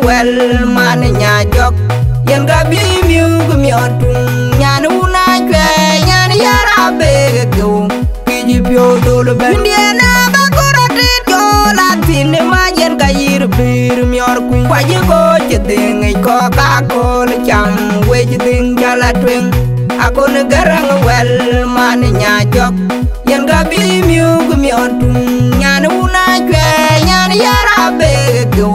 well man nya jok yen ga bi miu gu mi otung nyan una kwe nyan yara be go ki pio do le ben na ba ko ri jo la tin ma yen ga yir bir mi or ku kwa ji ko ti ding ko ka ko le cham we ji ding jala twing akon garang well man nya jok yen ga bi miu gu mi otung nyan una kwe nyan yara be go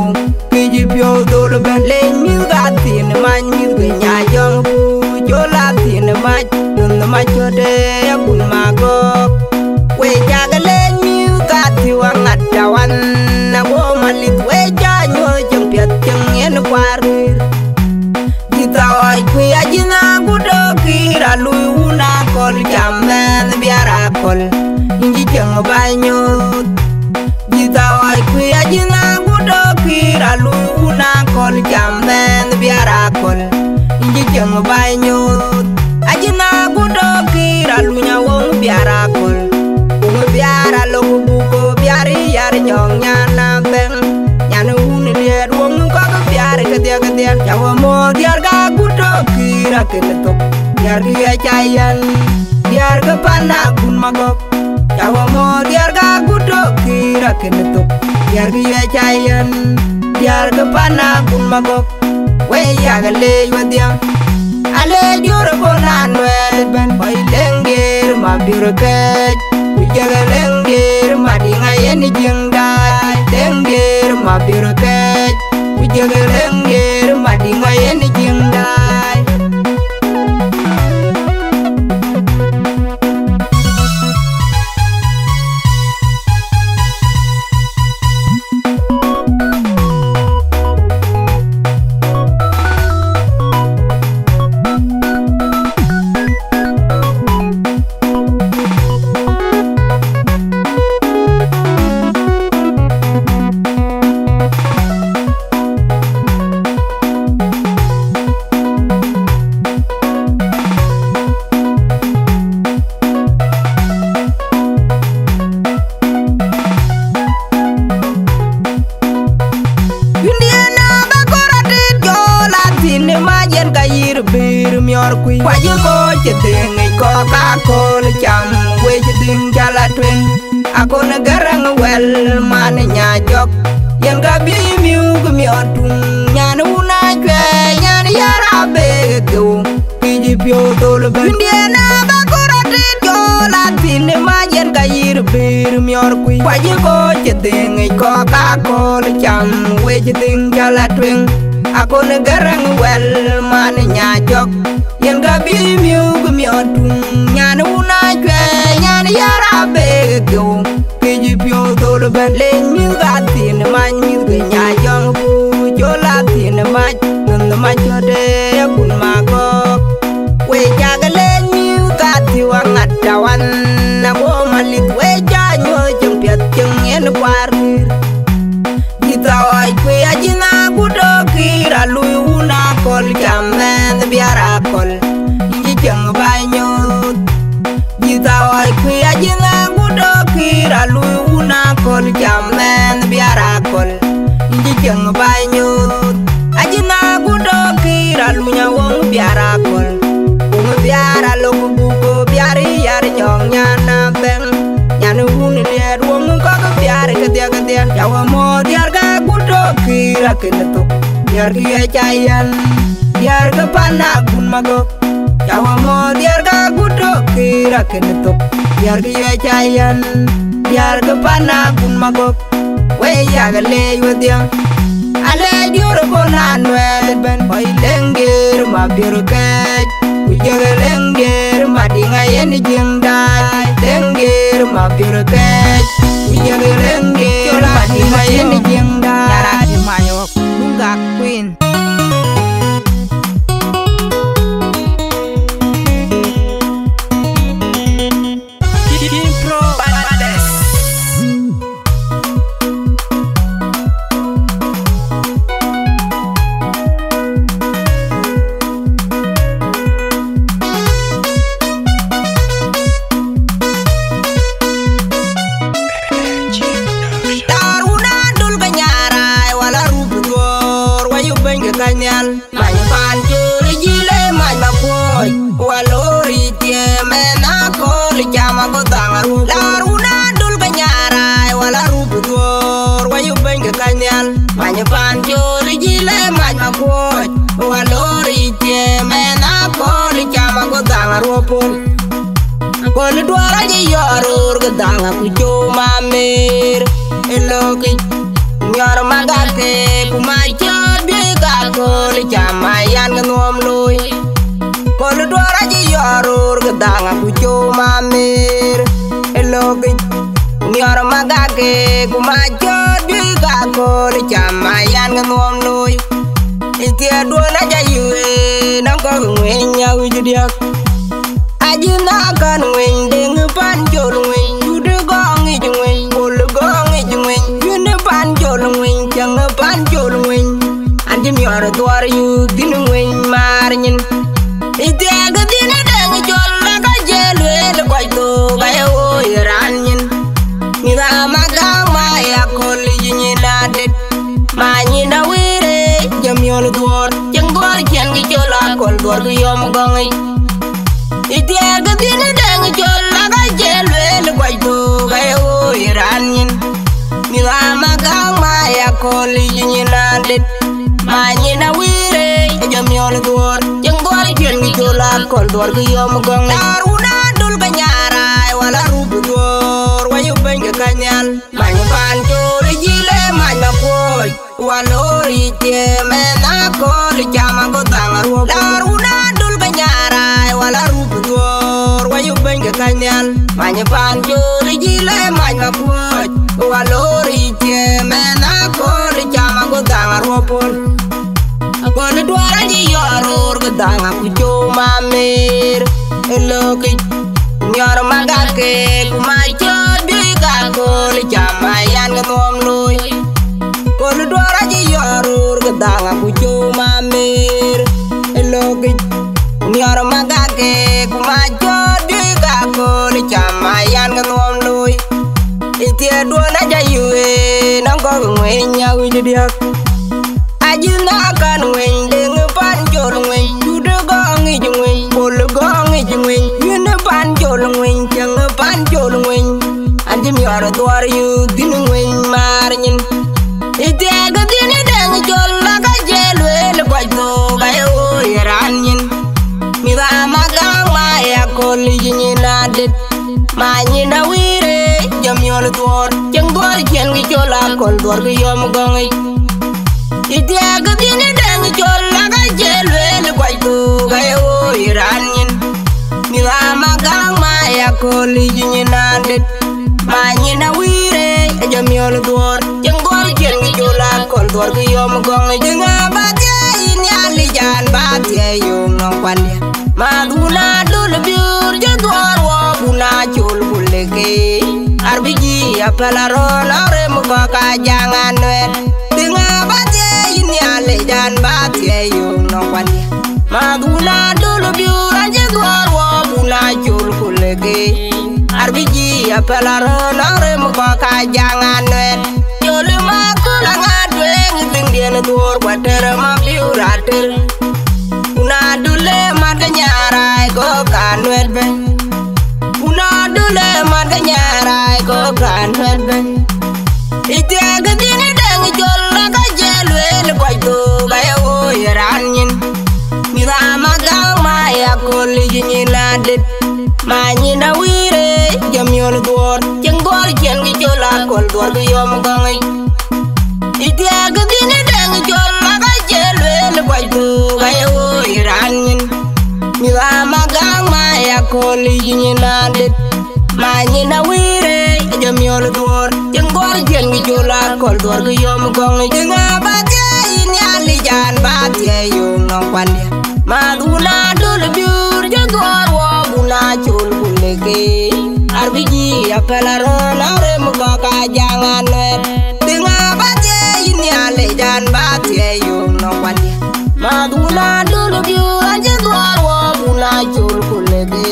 ki pio do le ben le mi ga tin ma mi gu nya jong pu jo la tin ma dun ma cho de kun ma go we ja ga le mi ga ti wa ngat da wan na wo ma lit we ja nyo jong piat jong yen kwarir kita oi ku ya jina gu do kira lu una kol jamen biara kol inji jong ba nyo kita oi ku ya jina gu do kira lu una kol jamen biara kol inji jong ba nyo ajina gu do kira lu nya wong biara kol biara lo buko biari yar nyong nyana beng nyana uni lier wong ko biari ke dia jawa mo diar ga kudo kira kenetok biar dia cayan biar ke pana kun magok jawa mo diar ga kudo kira kenetok biar dia cayan biar ke pana kun magok we ya ga le wadia ale juro bonan wel ben bai lengir ma biru ke jaga lengir madinga yen jengdai lengir mabiru kej jaga lengir madinga yen jengdai kwa ji ko ti ding ko ka ko le cham we ji ding jala twin akon garang well man nya jok yen ga bi miu gu mi otung nyan una kwe nyan yara be go ki ji pio do le ben na ba ko ri jo la tin ma yen ga yir bir mi or ku kwa ji ko ti ding ko ka ko le cham we ji ding jala twin akon garang well man nya jok yen ga bi miu gu mi otung nyan una kwe nyan yara be go ki ji pio do le ben le mi ga tin ma mi gu nya jong pu jo la tin ma nun ma cho de kun ma go we ja ga le mi ga ti wa ngat da wan na wo ma lit we ja nyo jong piat jong yen kwarir kita oi kwe ajina gu do kira lu una kol jamen biara kol inji jeng banyo kita oi kwe ajina gu do kira lu una kol jamen biara kol inji jeng banyo ajina gu do kira lu nya wong biara kol wong biara lo buko biari yar nyong nyana beng nyana uni lier wong ko biari ke dia jawa mo diar ga kudo kira kenetok biar dia cayan biar ke pana kun magok jawa mo diar ga kudo kira kenetok biar dia cayan biar ke pana kun magok we ya ga le yodia ale dior bonan wel ben bai lengir ma biru kej jaga lengir madinga yen jengdai lengir ma biru kej jaga lengir madinga yen jengdai yara di mayok bunga queen benga kanyal mai pan churi jile mai ma koi walori tie mena kol chama ko tangaru laruna dul banyara wala rubudor wayu benga kanyal mai pan churi jile mai ma koi walori tie mena kol chama ko tangaru pol kol dwara ji yorur ga danga ku choma mer eloki nyor magate kuma chode ga kol chama yan nom loy kol dwara ji yorur ga danga ku choma mer eloki nyor magate kuma chode ga kol chama yan nom loy itie dwona ja yue nang ko ngwenya widiak ajina kan wen ding pan jol wen jude gong ijwen bol gong ijwen yune pan jol wen jang pan jol wen andim yor twar yu din wen marnyin ite ga din dang jol la ga jelwe le kwai to ga yo iranyin ni ga maga ma ya kol yin na det ma ni na wire jam yor twar jang gor chen gi jola kol gor yom gong itiaga dina dang jol la ga jelwe le kwai to ga yo iranyin mi ga ma ga ma ya kol yin na det ma ni na wire jam yol dor jeng gor ken mi jola kol dor ga yo mo gong daruna dul banyara wala rubu dor wayu benga kanyal ma ni pan jol jile ma na koy walori tie mena kol chama ko tangaru daruna dul banyara wala rubu dor wayu benga kanyal ma ni pan jol jile ma na koy walori tie mena kol chama ko tangaru pol kol dwara ji yorur ga danga ku choma mer eloki nyor magake kuma chode ga kol chama yan nom loy kol dwara ji yorur ga danga ku choma mer eloki nyor magake kuma chode ga kol chama yan nom loy itie dwona ja yue nang ko ngwenya widiak ajina kan wen ding pan jol wen jude gong ijwen bol gong ijwen yune pan jol wen jang pan jol wen andim yor twar yu din wen marnyin ite ga din dang jol la ga jelwe le kwai to ga yo iranyin mi ba ma ga ma ya kol yin na det ma ni na wire jam yor twar jang dor ken gi jola kol dor gi yom gong itiaga dina dang jol la ga jelwe le kwai to ga yo iranyin mi ga ma ga ma ya kol yin na det ma ni na wire jam yol dor jeng gor ken gi jola kol dor gi yom gong jenga ba te in ya li jan ba te yo ngong kwan ma duna dul biur je dor wo buna chul bulege arbiji apala ro na re mu ka jangan wet dinga ba ale jan bat ye yo no kwani maguna dulu biura je gor wo buna chul kulege arbiji apela ro na re mu ka jangan wet yole ma kula ngadwe nging dien dur water ma biura ter una dule mar nyara go kan wet be una dule mar nyara go kan wet be itiaga dine dang jol la ga jelwe le kwai to ga yo iranyin mi ga ma ga ma ya kol yin na det ma ni na wire jam yol dor jeng gor ken gi jola kol dor gi yom gong itiaga dine dang jol la ga jelwe le kwai to ga yo iranyin mi ga ma ga ma ya kol yin na det ma ni na wire jam yol dor jeng gor ken gi jola kol dor gi yom gong jenga ba te in ya li jan ba te yo ngong kwan ma duna dul biur je gor wo buna chul bulege arbiji apela ro na re mu ka jangan wet jenga ba te in ya li jan ba te yo ngong kwan ma duna dul biur je gor wo buna chul bulege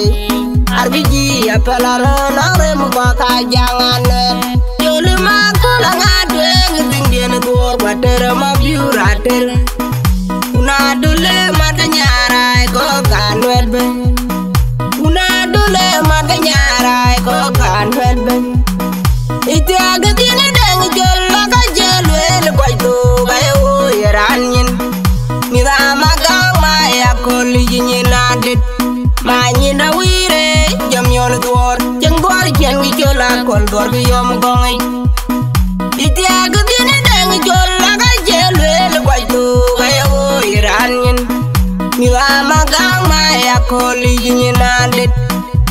arbiji apela ro na re mu ka jangan wet yole ma kula ngadwe nging dien dur water ma biura ter dor ki yom gongi itia gu dine deng jol la ga jelwe le kwai tu ga yo iranin mi wa magang ma ya koli nyinandet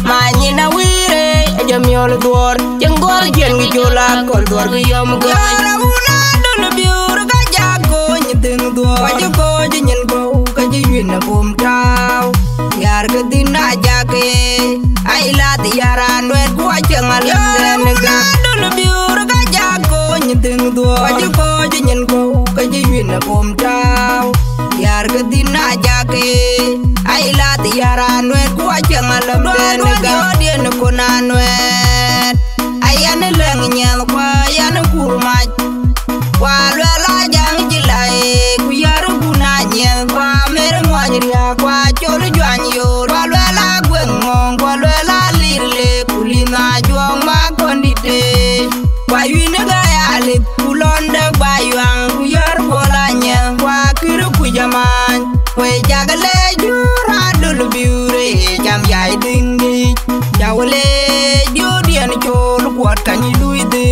ma nyina wire jam yol dor jengol jen gi jola kol dor ki yom gongi una dol biur ga jago nyideng dor wajo ko nyen ko ka jin na bum taw yar ga dina jage ai la ti yara nwer ko jangal den ga dol biur ga jago nyideng dor wajo ko nyen ko ka jin na bum taw yar ga dina jage ai la ti yara nwer ko jangal den ga den ko na nwer ayan leng nyal kwa yan kurma wa la jang jilai ku yar kuna nyel kwa mer ngwanya kwa chol jwan yo wa la gwen ngong kwa la lirle kulina jong ma kondite kwa yine ga yale kulonde ba yang ku yar bola nyel kwa kiru ku jaman we jagale jura dul biure jam yai dingi jawle jodian chol kwat kanyi luide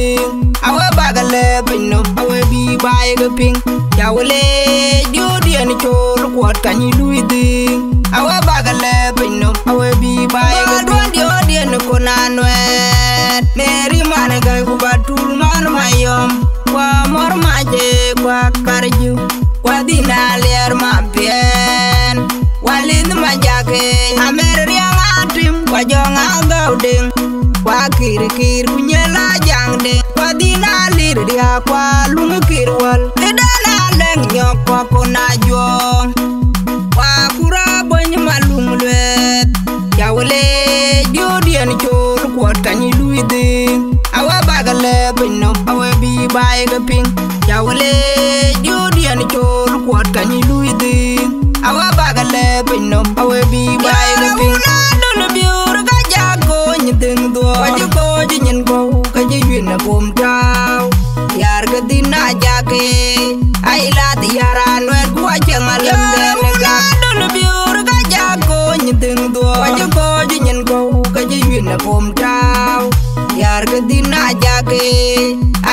awe bagale pinno awe bi bae ga ping jawle jodian chol kwat kanyi luide awe bagale pinno awe bi bae ga don jodian ko nanwet neri mane ga ku batul man mayom kwa mor maje kwa karju kwa dinaler ma bien walin majake amer riang atim kwa jonga gauding kwa kir kunyela jangde kwa dina lir dia kwa lungu kirwal lidana leng nyok kwa kona jong kwa kura bony malung lwet jawle jodian chol kwat kanyi luide awa bagale pinno awe bi bae ga ping jawle jodian chol kwat kanyi luide awa bagale pinno awe bi bae ga ping dol biur ga jago nyideng do wajo ko nyen ko ka jin na bum taw yar ga dina jage ai la ti yara nwer ko jangal den ga dol biur ga jago nyideng do wajo ko nyen ko ka jin na bum taw yar ga dina jage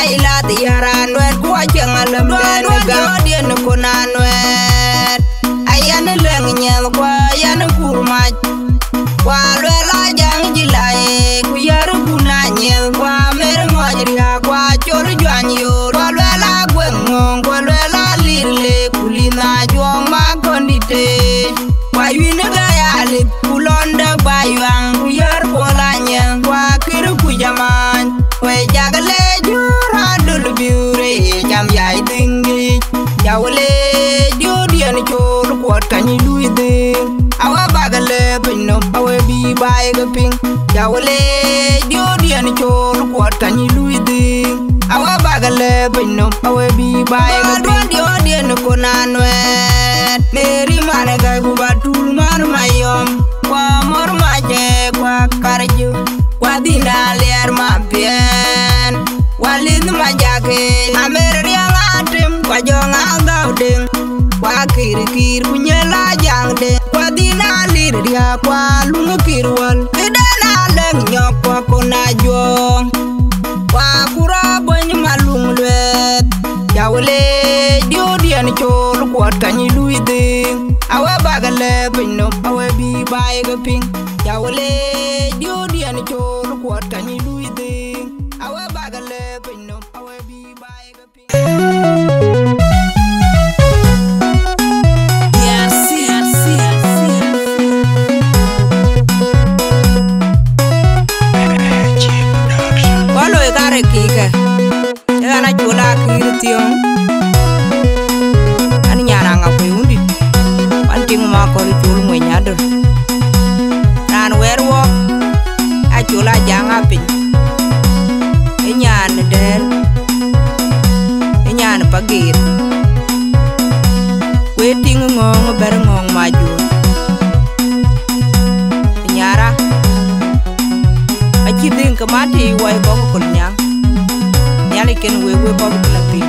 ai la ti yara nwer ko jangal den ga den ko na nwer ayan leng nyel kwa yan kurma kwa la jang jilai ku yar kuna nyel kwa mer ngwanya kwa chor jwan yo kwa la gwen ngong kwa la lirle kulina jong ma kondite kwa yine ga yale kulonda bayang ku yar bola nyel kwa kir ku jaman we jagale jura dul biure jam yai dingi jawle jodian chol kwat kanyi luide awa bagale pinno awe bi bae ga ping jawle jodian chol kwat kanyi luide awa bagale pinno awe bi bae ga ping jodian ko nanwet neri mane ga ku batul man mayom kwa mor maje kwa karju kwa dina ler ma bien walin majake amer riang atim kwa jonga gauding kwa kir kunyela jangde kwa dina lir dia kwa lungu kirwal lidana leng nyok kwa kona jong kwa kura bony malung lwet jawle jodian chol kwat kanyi luide awe bagale pinno awe bi bae ga ping jawle jodian chol kwat kanyi luide awe bagale pinno awe bi bae ga ping kike yana chula kirtiong ani nyana nga kuyundi panting ma ko chul mo nyador ran werwo a chula janga pin enyan der enyan pagir weting ngong ber ngong maju nyara achi din kamati wai ko kulnyang nyali ken wewe bob klapi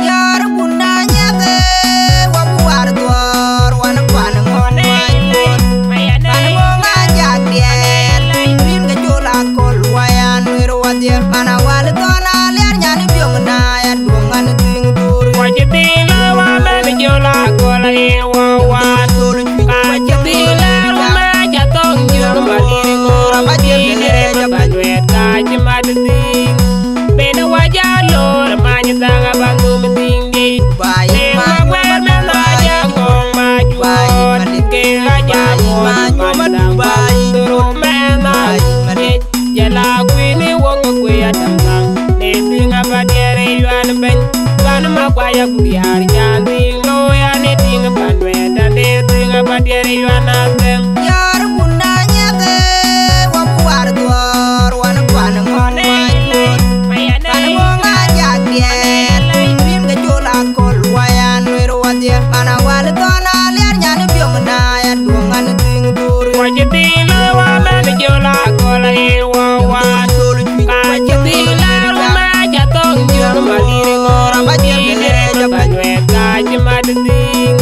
yar kunanya te wabu wardo kwaya kuliar nyanting lo ya ne ting pandwe dan de ting padere yana teng yar bundanya ke wapuar tuar wan pan ngone pan ngonga jagien rim ke jola kol wayan werwadia mana wal tona liar nyane biong na ya dungan ting tur wajiti lo wa men jola kol e wa wa kajiti lo ma jatong jur malire ngora bajire padwe kaj mading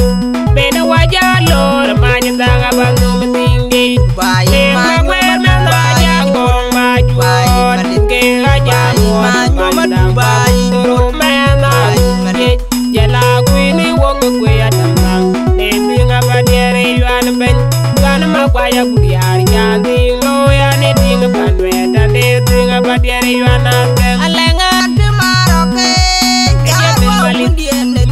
bena waja lor manyanga bandu metinggi bayi mangwer melaja gong majuan ke aja mandang bayi rumena jala kwini wong kwe adamang netinga badere yuan ben kana makwaya kuliar nyanti lo ya netinga pandwe dan netinga badere yuan ateng alenga de maroke jabo ndien ne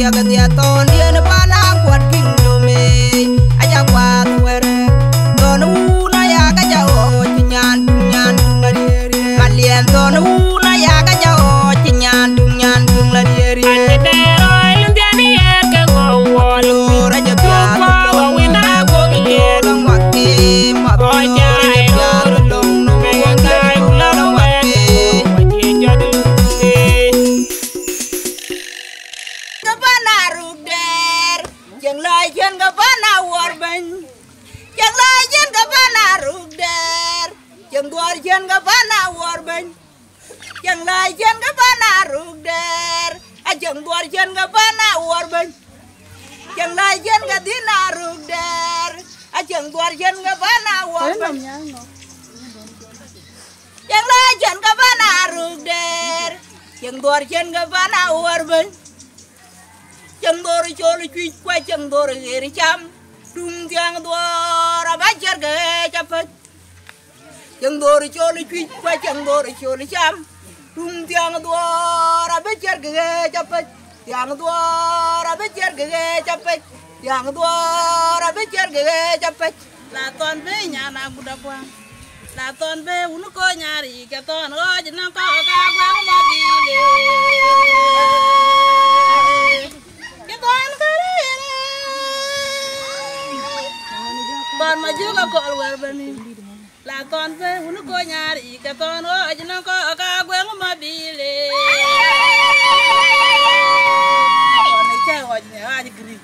jaga dia ton dia ne pana kuat kingdome aja kuat were ton una ya ga jao nyan la dieri kalien ton una ya ga jao nyan la dieri ande dero indiani ke ngowolo raja pia wa wina go ge ngwake ma oja pia long no ngai lo wa je jadu Gabana rugder jeng lai jen gabana warban jeng lai jen gabana rugder jeng duar jen gabana warban jeng lai jen gabana rugder ajeng duar jen gabana warban jeng lai jen gadina rugder ajeng duar jen gabana warban jeng lai jen gabana rugder jeng duar jen gabana warban Jeng dor choli cuy qua jeng dor geri cham dung tiang dor abajar ge capet jeng dor choli cuy qua jeng dor choli cham dung tiang dor abajar ge capet tiang dor abajar ge capet tiang dor abajar ge capet la ton be nyana buda kwa la ton be unu ko nyari ke ton o jenang ko ka gwa ma dile Ton ma juga ko alwar bani la ton fe unu ko nyari ka ton o ajna ko ka gwe ma bile on e cha o nya a gri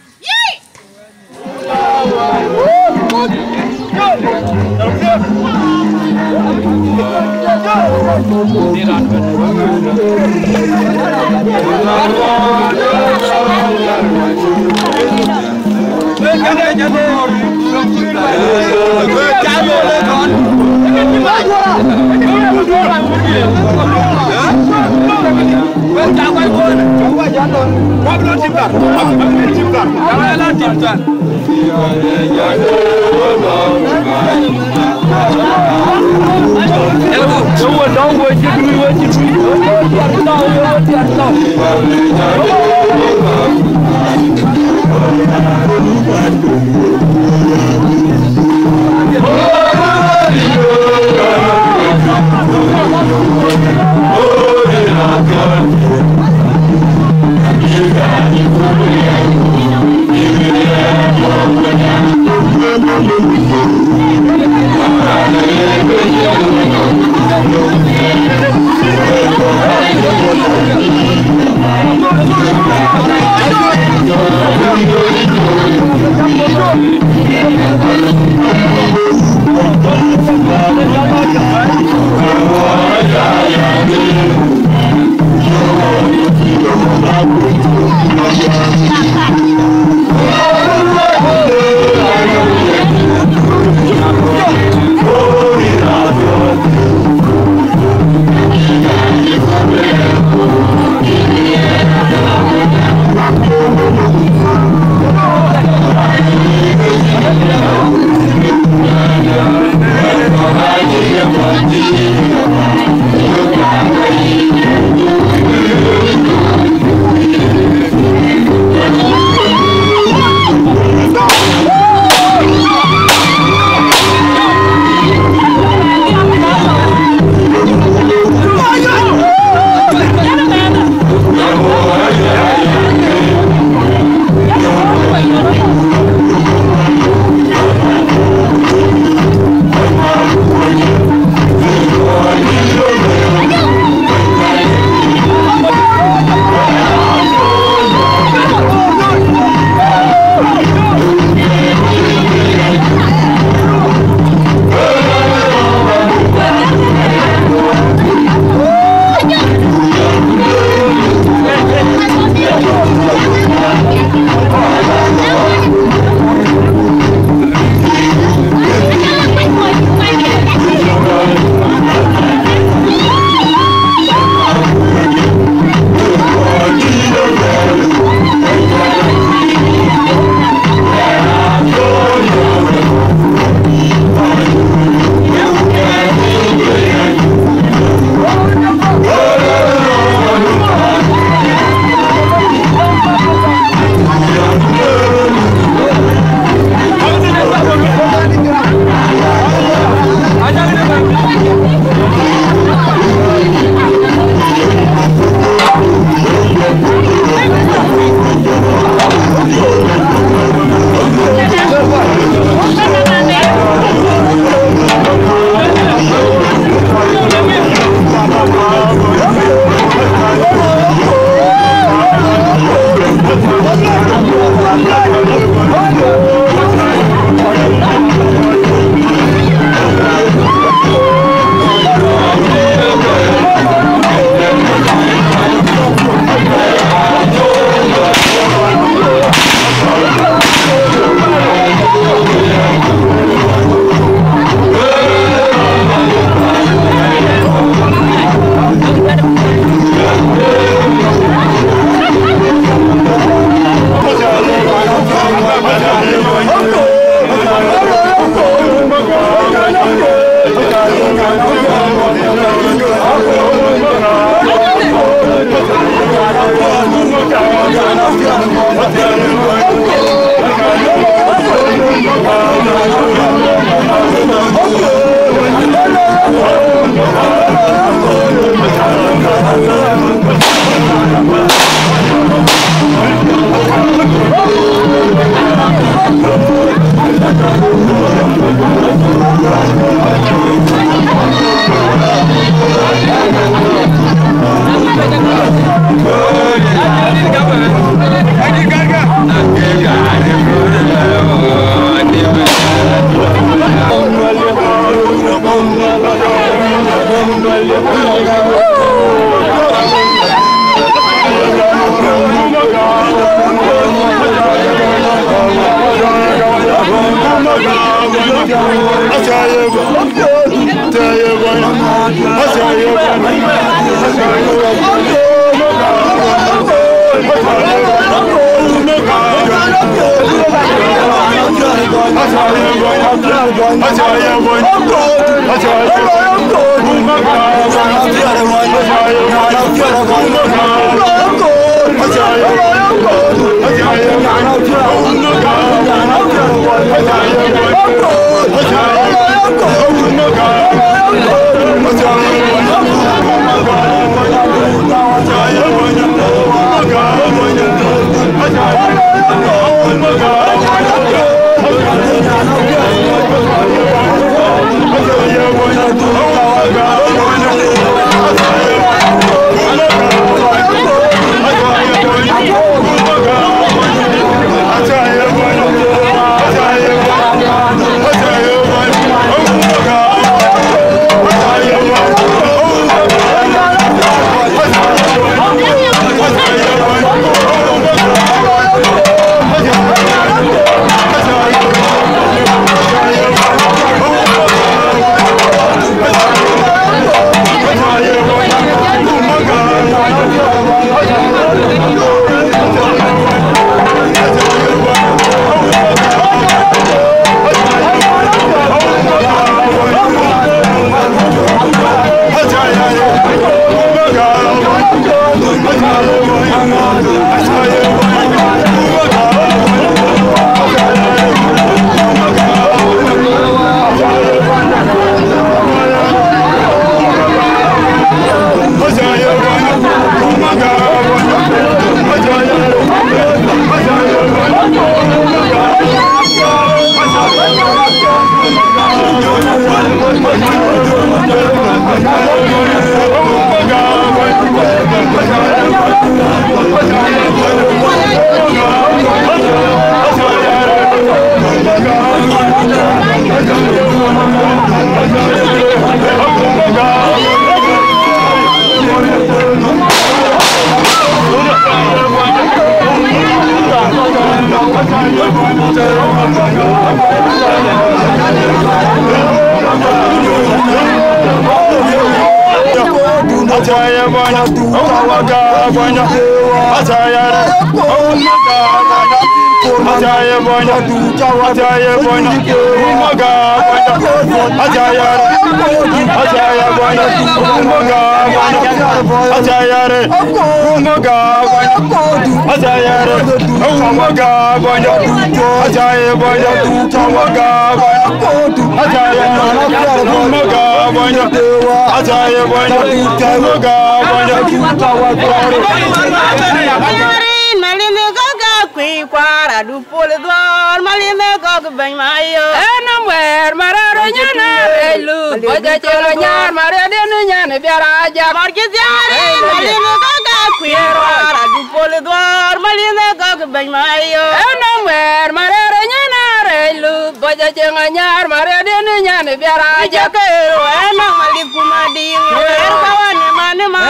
Oja cero nyar mare denu nyane biara aja marki jare malinu kaka Quiero a du pole dwar malina ka ban mayo no mer marere nyana re lu boja jenga nyar marere ne nyane biara jakero no mali kumadi er kawane mane ma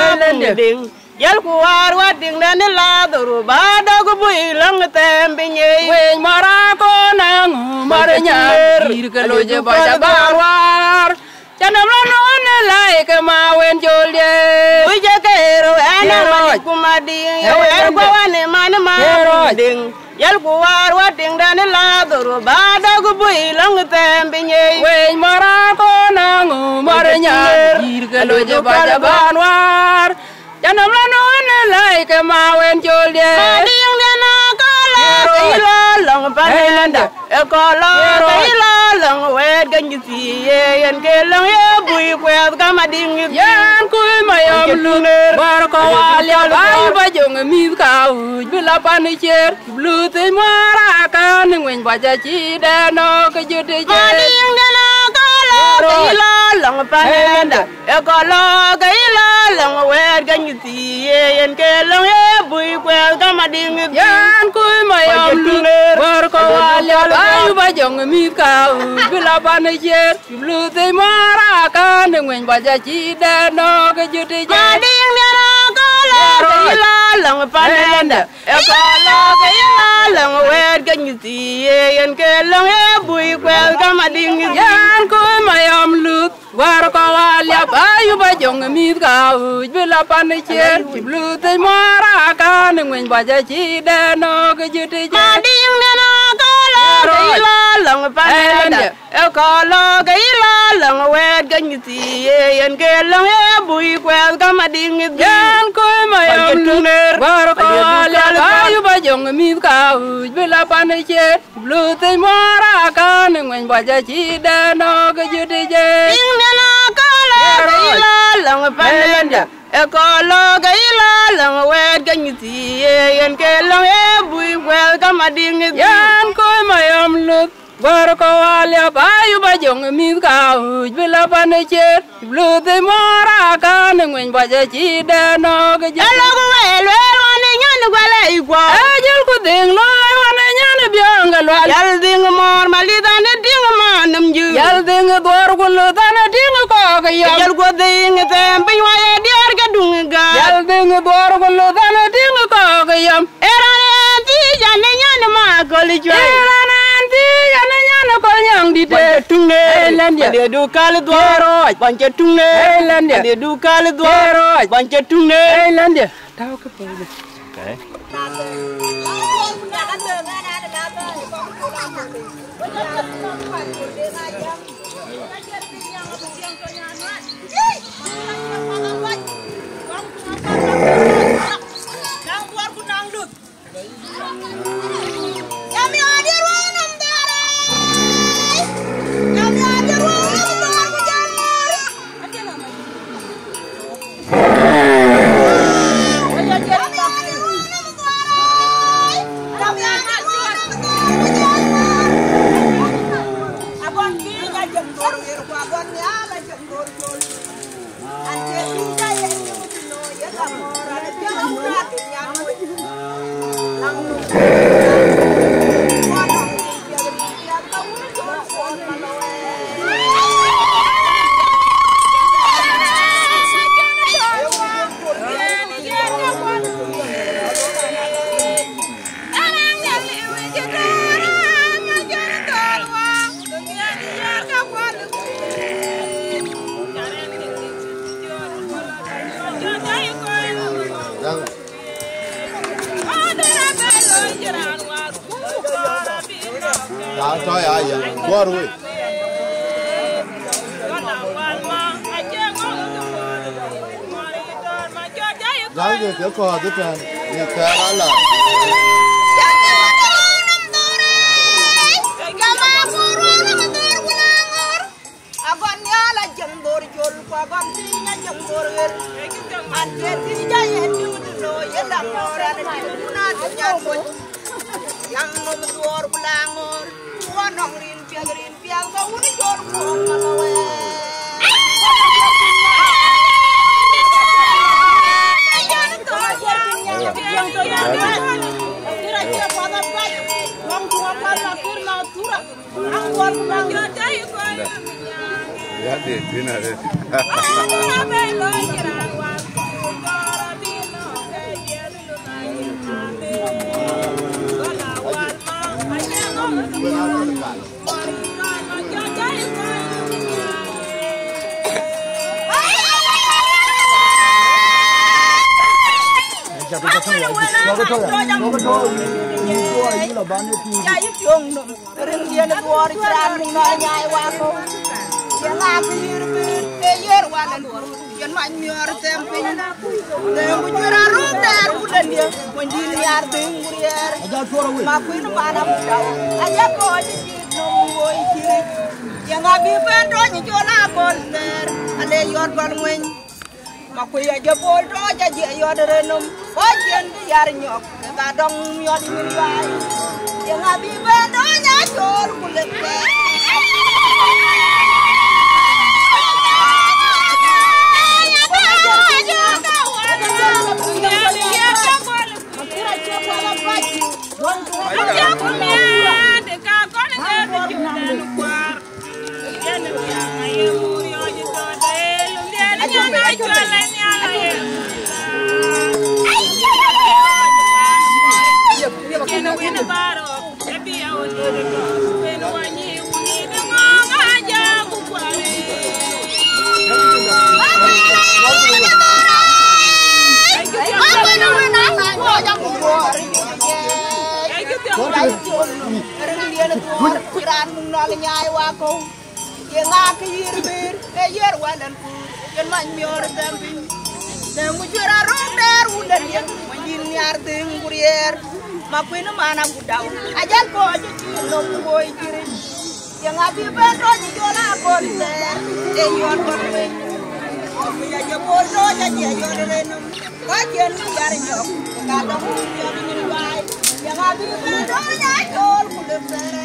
ding yal kuwar wading dan la doru bada go builang tembinye wen marako nang marenya ir kelo je boja barwar Janam lano lai ke mawen jolye. Uje kero ana mali kumadi. Er kawane mane ma ding. Yal kuwar wading dan la doru bada go builang tembinye wen marako nang marenya ir kelo je boja barwar Janam lano lai ke mawen jolye. Ading dana kala ila lang panenda. Ekala ila lang wed ganjisi yen kelang ye bui kwet kamading yan kuy mayam luner bar ko walya bay bajong mi ka uj bila panicher blute mara kan ngwen baja ci dano ke jude je ading dana kala ila lang panenda ekala ila lang wed ganjisi yen kelang ye bui kwet kamading yan kuy mayam luner bar ko walya bay bajong mi ka uj bila panicher blute mara kan ngwen baja ci dano ke jude je ading dana kala ila lang panenda ekala ila lang wed ganjisi yen kelang ye bui kwet kamading yan kuy mayam lut war ko walya bayu bajong mi ka uj bila panicher blute mara kan ngwen baja ci dano ke jude je ading dana kala ila lang panenda ekala ila lang wed ganjisi yen kelang ye bui kwet kamading yan kuy mayam luner war ko walya bayu bajong mi ka uj bila panicher blute mara kan ngwen baja ci dano ke jude je dana kala ila lang panenda ekala ila lang wed ganjisi yen kelang ye bui kwet kamading yan kuy mayam lut war ko walya bayu bajong mi ka uj bila panicher blute mara kan ngwen baja ci dano ke jude elo ko welo wane nyan gwala igwa ajel ko ding lo wane nyan biangal wal yal ding mor malida ne ding manam ju yal ding dor ko lo dana ding ko ga yal ko ding tempi waye diar ga dung ga yal ding dor ko lo dana ding ko ga yam erane ti jane nyan ma ko li jo erane ti jane nyan ko nyang di de tungne elandia de du kal doro banche tungne elandia de du kal doro banche tungne elandia tahu ke po okay Thôi à giờ qua rồi. Giá gì tiểu co tiếp theo, đi theo đó là. Yang nomor bulangor, wanong rin piang, kau ni jor kong malawe. Jangan tu Ya deh, dina deh. Makuy aja poldo aja dia yoderenum bagian biar nyok kadang yod nyurai yang abi bendonya jol kulit Makuin mana budau aja ko aja cilok boy kiri yang abi bedo jola konser yon konwe aku aja bodo aja yon renum bagian biar nyok kadang yon ini baik yang abi bedo nya jol kudet sere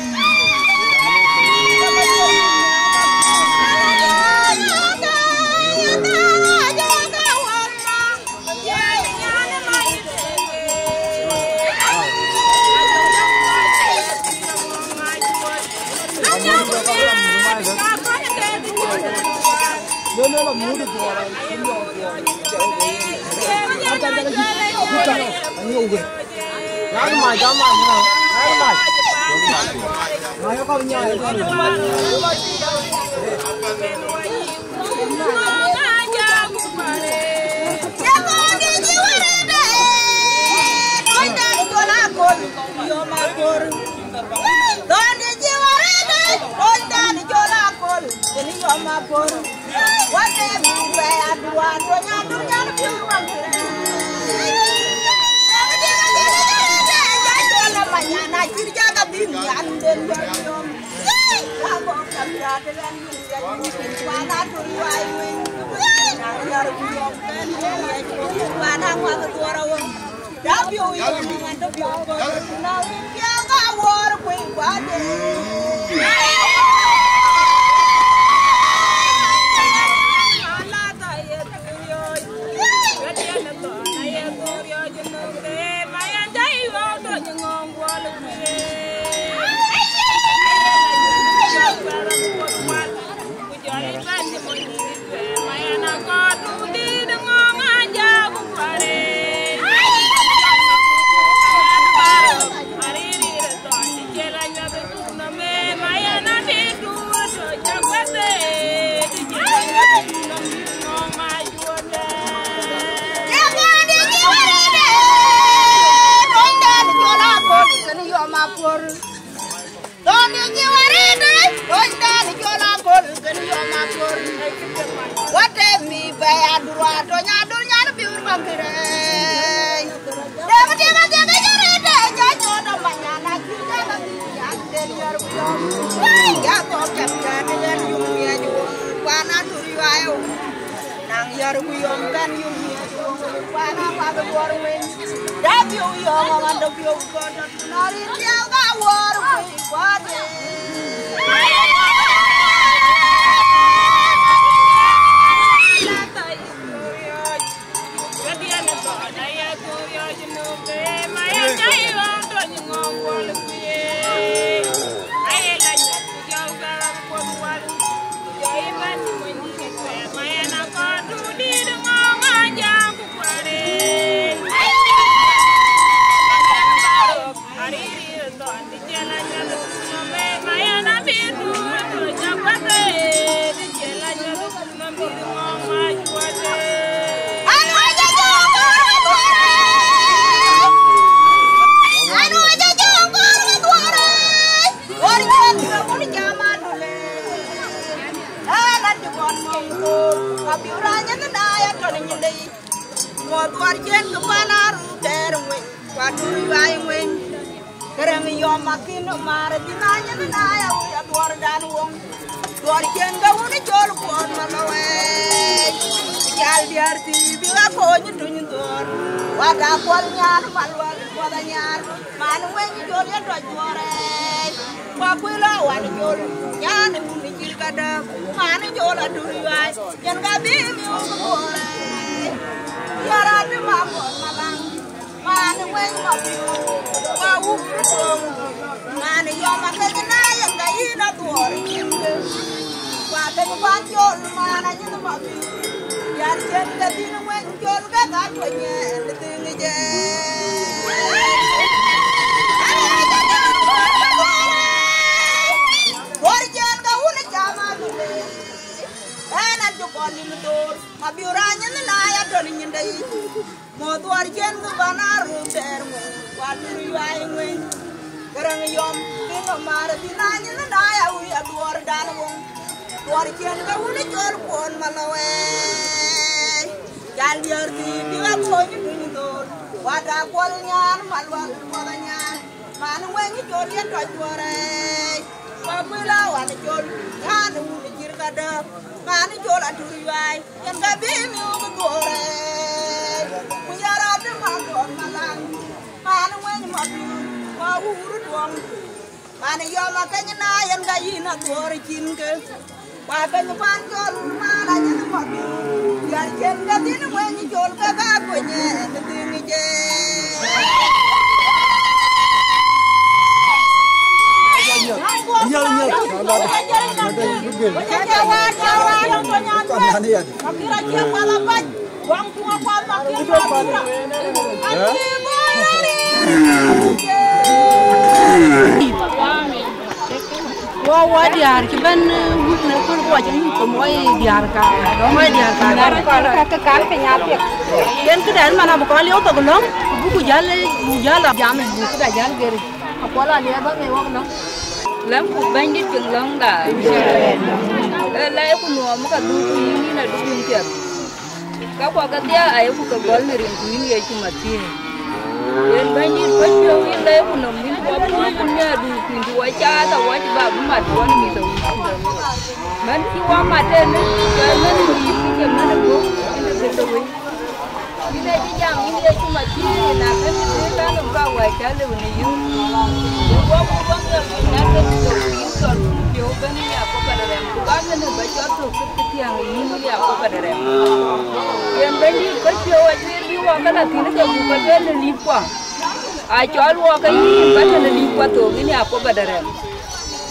Dia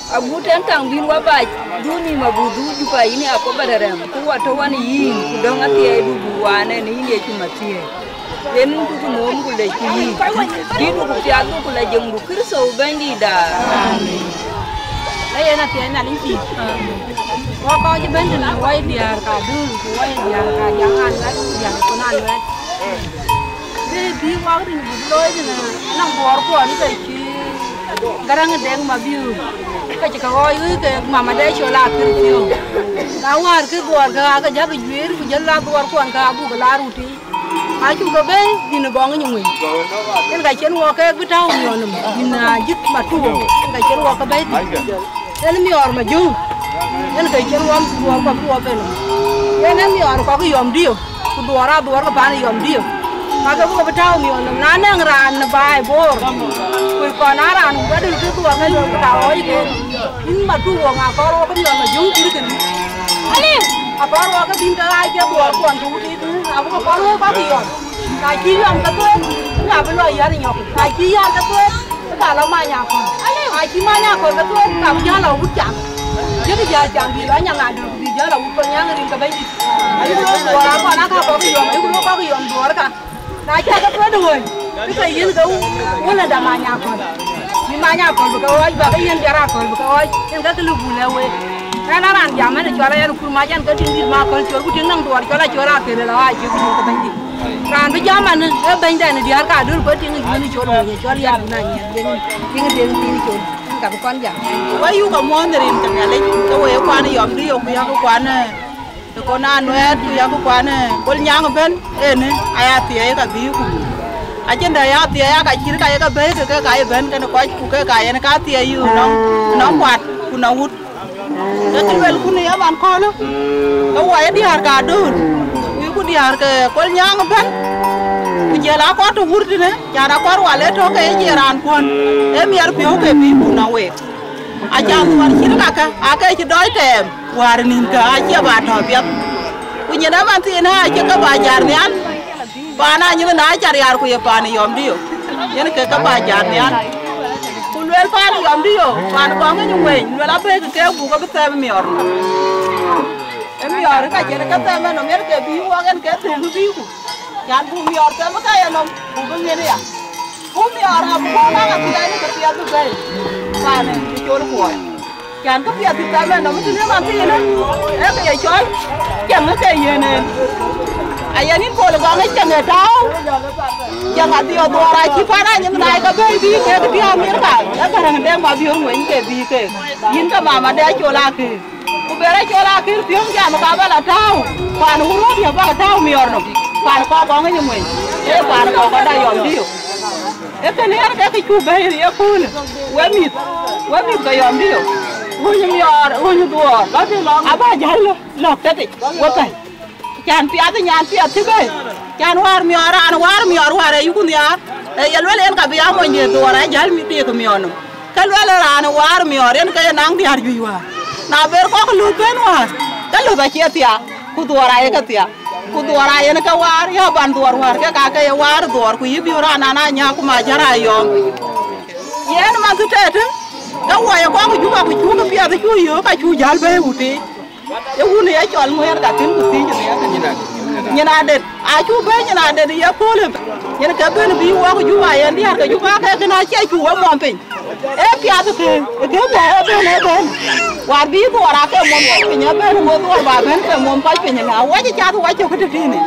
Abutan kang bin waba duni mabudu jupa ini apa badarem tu watawan yin kudong ati edu buane ni ye chumatie yen tu nom kule ki di ku piatu kule jeng bukir so bandi da ay na ti na limpi ko ko je bandi na wai biar ka du wai biar ka jangan la yang kunan la di wa ri loy na nang bor ko ni kai ki garang deng ma biu cái chỉ có cái mà đây cho là cái tiêu, đào hoa cái bùa cái giá cái duyên cái giá là bùa quan cái bùa cái lá ruti, ai chúng có bé thì nó bong cái nhung mình, cái chuyện hoa cái trâu nhiều lắm, mình dứt mà tu, cái chuyện hoa cái bé thì, cái nó miор mà dung, cái chuyện hoa bùa bên, cái nó miор có cái yom điêu, cái bùa cái bàn yom điêu, mà cái bùa cái trâu nhiều lắm, nán nang ran nó bài bùa, cái con nán ran cái đứa cái bùa cái cái trâu ấy cái ini madu wong akor kan yo majung kiri kan ali akor wa ka binta ai ke bor kon tu ti tu aku ko ko ba ki yo ka ki yo ka tu na ba lo ya ri yo ka ki ya ka tu ka la ma nya ko ali ai ki ma nya ko ka tu ka ja la wu chang je ka ja chang bi la nya nga du bi ja la wu ko nya ri ka ba ni ai lo wa ko na ka ko ki yo ai ko ki yo bor ka na cha ka tu du cái gì nó đâu muốn là đàm nhà con manya ko ko oi ba ka yen jara ko ko oi en ka lu bule we kana ran jaman ne chora yan kur majan ka tin dir ma ko chor ku tin nang duar chola chora ke la wa ji ku ko ban di ran bi jaman ne ban da ne diar ka dur ko tin ni chor ne chor ya na ni tin tin chor ka ko kon ja wa yu ka mon rin ka le ka we kwa ne yom ri yo ku ya ko kwa ne ko na nuet ku ya ko kwa ne kol nyang ben ene aya ti e ka bi ku ajenda ya ti ya ka chir ka ya ka be ka ka ben ka ko ku ka ya ka ti yu no kwat ku na wut da ti wel ku ne ya ban ko no ka wa ya di har ka dur ku di har ka kol nyang ben ku je la ko to wurti ne ya na ko wa le to ka e je ran kon e mi ar pio ke bi ku na we aja war chir ka ka aka chi doi tem war nin ka aja ba to bi ku je na ban ti na aja ka ba jar ne an Pana như na chari ar ku ye pani yom dio yen ke ka ba jar nian ku lel pani yom dio pan ko ngi we lel abe ke bu ko be tem mi or ka je ka tem no mer ke bi wa gen ke tu bi ku yan bu mi or tem ka ya no bu ko ngi ya bu mi or ha bu na ka ti ai ke ti adu be pane ti chor ku yan ka pi ati tem no mi ne ma ti ne e ke ye chol ke ma ke ye ne ayanin ko le ngai change tao jangan dia dua chi pana nyen dai ka baby ke dia amir ka ya garang de ma biong wen ke bi ke yin ka mama de chola ke ku bere chola ke biong jam ka bala tao pan uro dia ba tao mi orno pan ko ko ngai mwen e pan ko ko da yom dio e ke ne ka ke ku be ya kun we mi ka yom dio wo mi or wo ni duo ka ti lo aba jalo lo te ti wo kai Can piata nyan piata be can war mi or yu kun ya e lwel en ka biya mo nye to ra jal mi te ko mi ono ka lwel ran war mi or en ka nang di har ju wa na ber ko lu ben war ka lu ba chetia ku do ra e ka tia ku do ra en ka war ya ban do war ka ka ya war do ku yi bi ra na na nya ku ma jara yo yen ma tu te ka wa ya ko ju ka piata ju yo ka ju jal be uti e wuni ya chol ngwer ka tin ku ti nyina de a chu be nyina de ya pole nyina ka ben bi wa ku ju wa ya ndi har ka ju ka ka na che chu wa mo pin e pia to ke be ben wa bi ko ra ke mo pin ya ben mo to ba ben ke mo pa pin na wa ji cha to wa chu ku ti ni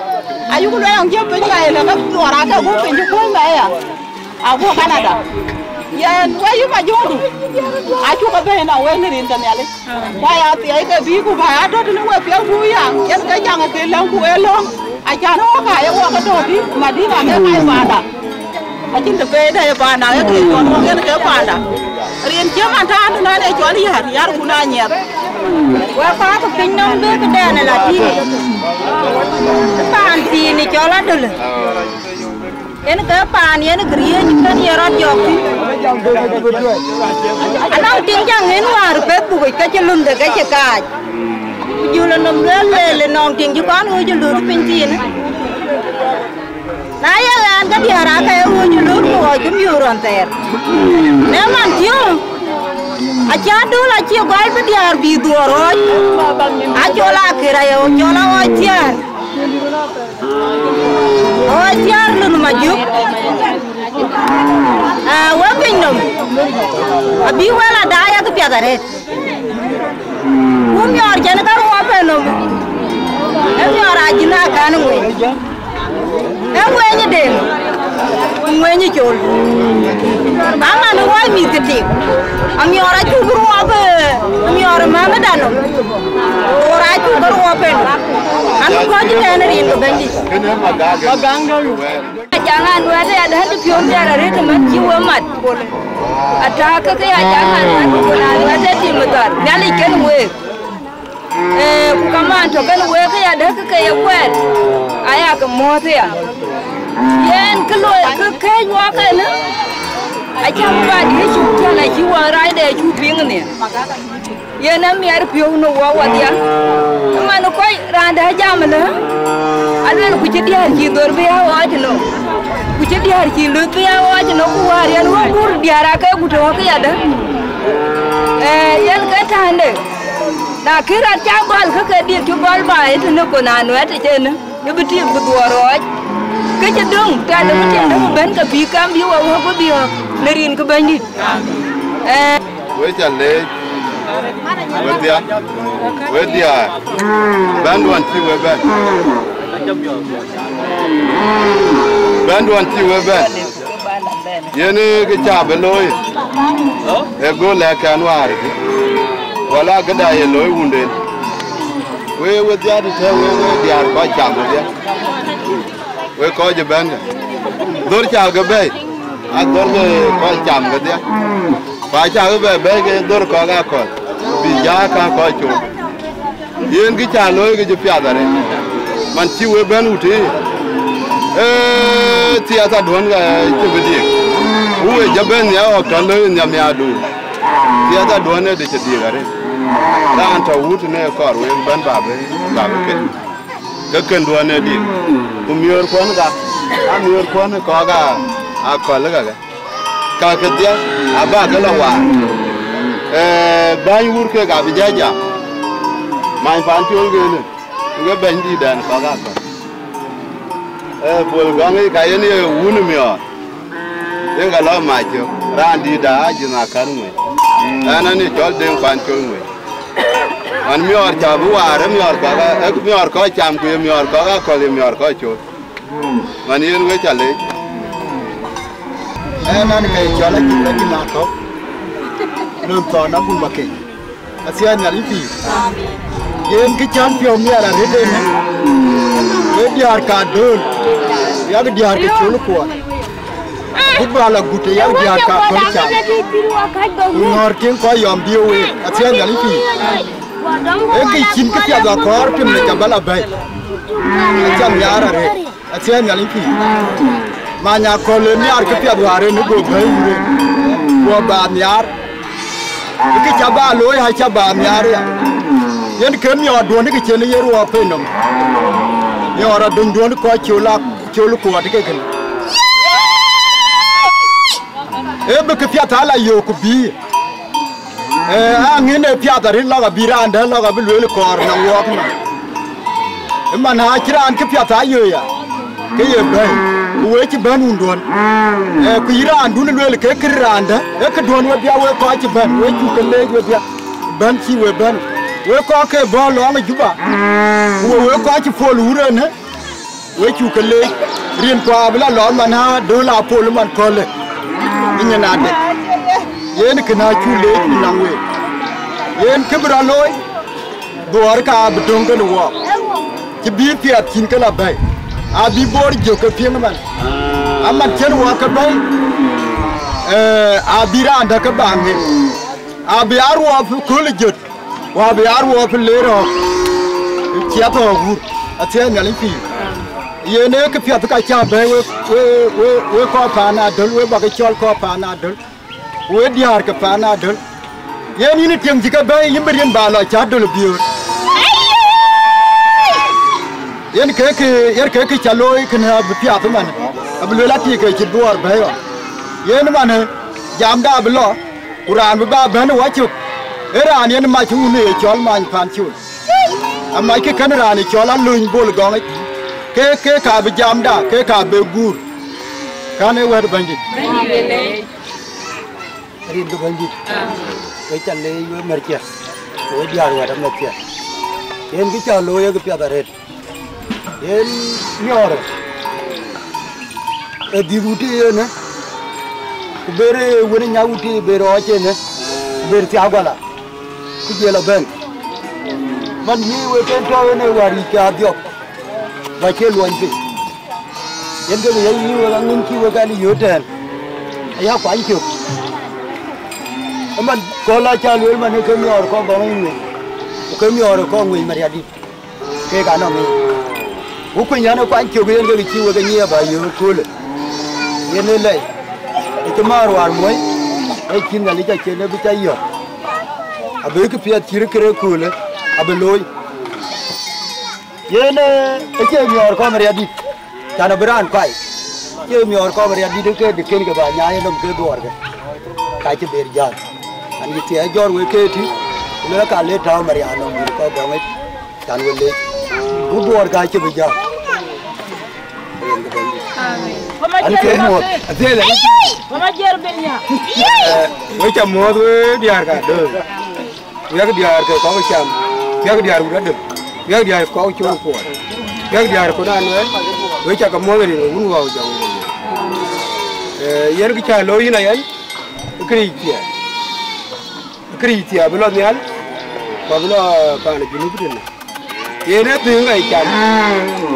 ayu ku le ang je ben ya le ka to ra ka ku pin ju ko na ya a ku Canada Yan wa yu ma jodu a chu ka be na we ni rin kan yale wa ya ti ai ke bi ku ba to ni we pe ku ya yan ka jang ke lang ku e long a cha no ka ya wa ka to di ma di na me kai ba da a chin de be da ba na ya ke ko no yan ke ba da rin che ma ta no na le cho li yar ku na nyet wa pa ko pin no be ke da na la ti pan ti ni cho la dul en ka pan yen griye ni kan yerat yok anang ting jang en war pe bu ka chelum de ka che ka ju la nom le nong ting ju kon u ju lu pin tin na ya an ka di ara ka u ju lu ko ju mi ron ter ne man tiu a cha du la chi gol pe di ar bi du ro a chola kira yo chola o tiar oh tiar lu ma juk wa pinom abi wala da ya ke piadare kum yor jan ka wa penom e yor ajina kan ngwe e ngwe ni de ngwe ni chol ama no wa mi tete am yor a chu gru wa be am yor ma ma dano ora chu gru wa pen an ko ji ne rin ko bandi jangan wada ada hadu pion jara rete man jiwa mat ataka ke jangan hadu kuna wada ti mutar ngali ken we kama to kan we ke ada ke ya kwet aya ke mote ya yen kelo ke wa ke ne acha ba di chu kana jiwa rai de chu ping ne yen am yar pion no wa wadia man ko randa jamana alwen ku ci diar ci dor be ya wa no ku ci diar ci lu be ya wa no ku war yan wa gur diara ka ku to ka ya da yan ka tande da kira cha bal ka di tu bal ba et no ko na no et che ne ne bi ti bu doro ke ci dong ta le ti ne ben ka bi kam bi wa ko bi ne rin ka ban di we chale we dia ban wan ti we ban ti we ban yene ke cha beloy e go la kanwar wala gada ye loy wunde we dia de we dia ko cha dia we ko je ban dor cha ga be a dor ko cham ga dia ba cha ga be ke dor ko ga ko bi ja ka ko chu yen ki cha loy ke je pya dare man ti we ban uti ti ata don ga ti be di we je ben ya o ka loy nyam ya do ti ata don ne de che di gare da anta wut ne ko we ban ba be ke ken do ne di ku mior ko ga a mior ko ne ko ga a ko le ga ka ke dia aba ga la wa ban wur ke ga bi jaja mai fan ti ge ne ge ben di dan ko ga ko bol ga ngai ka ye ne wun mi o ye ga la ma jo ran di da ji na kan me ana ni jol den fan ti me an mi or cha bu wa re mi or ka ga mi or ko cham ku mi or ko ga ko le mi or ko chu man yen we cha le nan kai chola ki ta na ko num to na bu ma ke asia nya li ti yen ki champion mi ara re de ne e diar ka dol ya ga diar ke chulu ko football la gute ya diar ka ko cha nor ken ko yom dio we asia nya li ti e ki chin ke ya ga ko tim ne ka bala bai asia mi ara re asia nya li ti manya kolonial ke pia duare ni go bai go ba miar ke chaba loy ha chaba miar ya yen ken yo do ni ke chen yeru wa pe nom yo ra dun do ko chula ko wa ke ken e be ke pia ta la yo ku bi a ngine pia ta ri la ga biranda la ga bilwe ko na wo na e man ha kiran ke pia ta yo ya ke ye bai we ci ban undon ku ira andu ne le ke kiranda e ke don we bia we ko ci ban we ci ke le we bia ban ci we ban we ko ke bo lo ma juba we ko ci fol wure ne we ci ke le rien ko abla lo man ha do la pol man ko le ni na de yen ke na ci le ci na we yen ke bra loy do ar ka bdong ke wo ci bi piat kin ke la bay abi bor jo ke pieng man amat chen wa ka bay abira anda ka bange abi arwa fu kul jot wa bi arwa fu lero chia to gu atien ngali pi ye ne ke pia ka cha bay we ko pa na dol we ba ke chol ko pa na dol we diar ke pa na dol ye ni tieng ji ka bay yimberien ba la cha dol biur yen ke chaloy kana bipia to man ablo lati ke chidwar bayo yen man jamda ablo quran ba ban wachu eran yen ma chu ne chol man pan chu amma ke kan ran chol luñ bol gong ke ka bi jamda ke ka be gur kane wer bangi rin do bangi we challe yo merkia we diar wa dam merkia yen ki chaloy ke pia da red yen nyore e diruti ne kubere woni nyawuti bere oche ne ber ti agala ku jela ben man ni we ken to ne wari ka dio ba ke luan pe yen ke ye ni we ngin ki we gali yoten ya kwa nki man ko la cha lu man ke mi or ko ba ni ke mi or ko ngui mariadi ke ka no mi ukun yana kwa nki we ngi ki we ga ni ba yo ko le yen le ke mar war moy e kin gali cha ke ne bi cha yo abe ke pia tire kere ko le abe loy yen e ke mi or ko mariadi kana bran kai ke mi or ko mariadi de ke ken ke ba nya ye nom ke dor ke ka che ber jan an ki te jor we ke ti le ka le ta mariano ko ba me tan we le bu dor ka che bi ja Ante mo. Ate la. Mama jer benya. We cham mo we diar ka do. We ka diar ka ko cham. We ka diar ura do. We ka diar ko chu ko. We ka diar ko na no. We cha ka mo ri unu wa jang. Yen ki cha lo yin yan. Kritia belum ni al. Babla pa na jinu bidin. Yen tu ngai cham.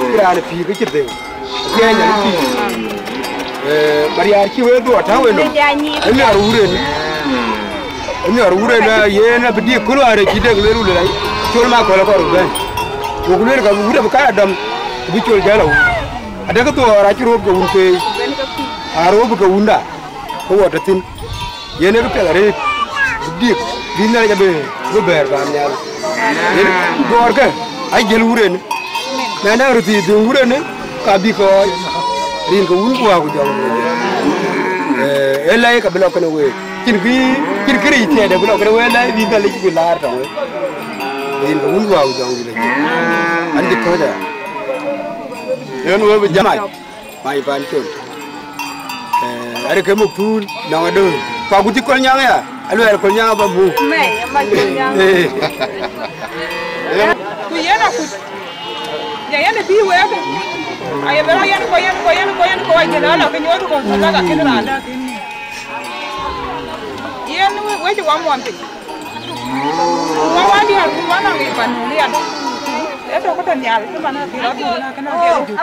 Kira na pi ke chite. Ke nya pi. Bari ar ki we do ta we no. Ni ar ure ni. Ni ar ure na yen na bidi kulo are ki de le ru le. Chol ma ko la ko ru ben. Ko ku le ka ure ba ka adam. Bi chol jalo. Ada ka to ra ki ro ko un pe. Aro bu ka unda. Ko wa tin. Yen ka pe re. Bidi dinna ga be go ber ba nyal. Yen gor ka ai jel ure ni. Na na ru ti du ure ni ka bi ko rin ko un ko wa ko jom. Elai ka blok na we. Kin kri ti de blok na we la bi ka le ki lar ta we. Rin ko un ko wa ko jom ni. Andi ko da. Yen we be jamai. Mai ban chon. Ada kamu pun nak ada. Kau guti kau nyang ya? Alu ada kau nyang apa bu? Mai, macam nyang. Ku yana ku. Ya yana bi we ku. Ay bela yana ko ay na ka nyoru ko sa ka kidra anda tin. Yan we ji wa mo ampi. Wa di har ku wana ngi pan ni ya. Eto ko tan yal tu mana ti ra tu na kana dia ju.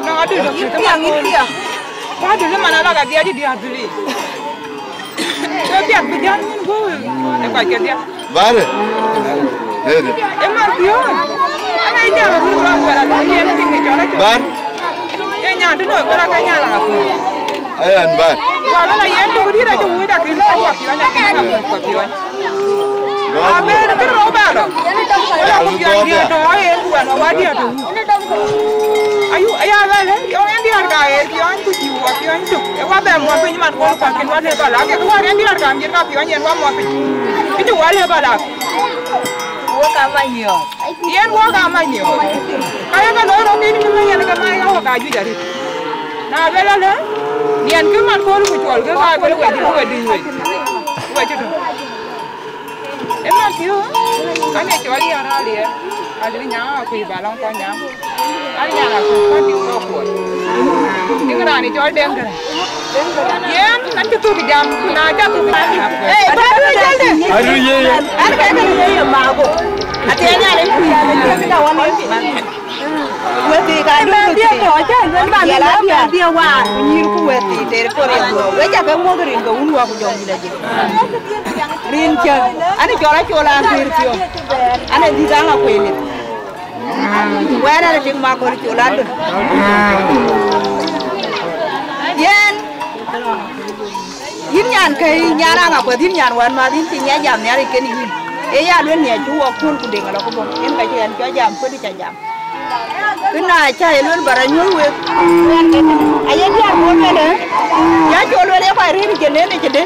Na adu lo ki ta ngi. Wah dulu mana lah dia aja dia beli. Dia berjalan ni gol. Apa dia? Bare. Emang dia. Ana ini orang orang orang dia ni tinggi jalan. Bar. Dia nyata tu orang kaya lah aku. Ayan bar. Kalau lah yang tu dia dah jauh dah kena aku kira nak kena aku kira. Abe nak kena apa dah? Kalau dia tu ayah bukan awak dia tu. Ayu ayah lah, orang dia kaya, orang tu jiwa, orang tu. Awak beramah punya mat kau pakai wala balak. Awak orang dia kaya, dia kaya orang yang wamah punya. Itu wala balak. Wak amanyo. Yang wak amanyo. Kaya kan orang ini memang yang kaya awak kaju jadi. Nah bela lah, yang tu mat kau jual, kau kaya kau wedi. Emang tu, kan yang jual dia orang dia. Ada ni nyang aku ibalang kau nyang. Ada nyang aku kau di kau. Dengar ni jual dengar. Yang nanti tu dijam, naja tu mati. Baru jadi. Aduh ye. Ada kaya ni yang mabu. Hatinya ada yang kita wanita. Weti ka dia to aja ya la dia wa nyir ku weti der ko re do we ja ka mo rin ko un wa ko jom bila je rin cha ani jora chola antir pio ani di danga ko ile wa na de ma ko chola do yen yin nyan kai nyara nga ko din nyan wan ma din ti nya jam ne ari ken yin e ya luen ne ju wa kun ku de ngala ko bon yen ka je an jo jam ko di cha jam kena cai luar barangnya we, ayah dia mau le, ya jual le kau hari jenis ni jadi,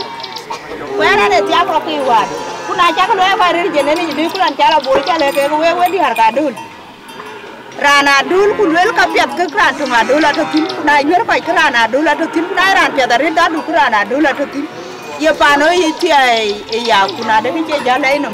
kau ada tiap roti wan, kau nak cakap le kau hari jenis ni jadi kau lancar boleh cakap le we di harga dul, rana dul kau le kapiat ke keran tu dul atau tim, nak jual kau keran dul atau tim, nak ran piat dari dah dul keran dul atau tim, ya pano itu ya kau ada ni cakap jalan ini.